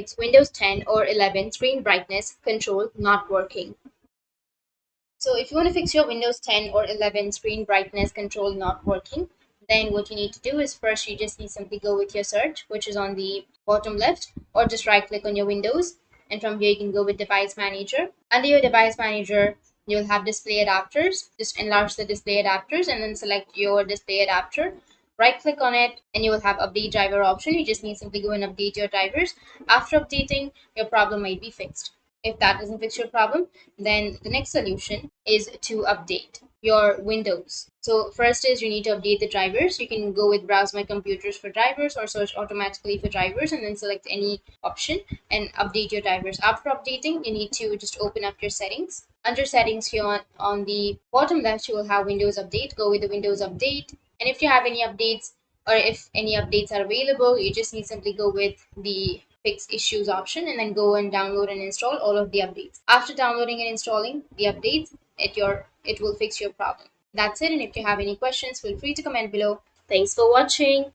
it's Windows 10 or 11 screen brightness control not working. So if you want to fix your Windows 10 or 11 screen brightness control not working, then what you need to do is first you just need simply go with your search, which is on the bottom left, or just right click on your Windows. And from here you can go with device manager. Under your device manager, you'll have display adapters. Just enlarge the display adapters and then select your display adapter. Right click on it and you will have update driver option. You just need simply go and update your drivers. After updating, your problem might be fixed. If that doesn't fix your problem, then the next solution is to update your Windows. So first is you need to update the drivers. You can go with browse my computers for drivers or search automatically for drivers and then select any option and update your drivers. After updating, you need to just open up your settings. Under settings here on the bottom left, you will have Windows Update. Go with the Windows Update. And if you have any updates or if any updates are available, you just need simply go with the fix issues option and then go and download and install all of the updates. After downloading and installing the updates, it will fix your problem. That's it. And if you have any questions, feel free to comment below. Thanks for watching.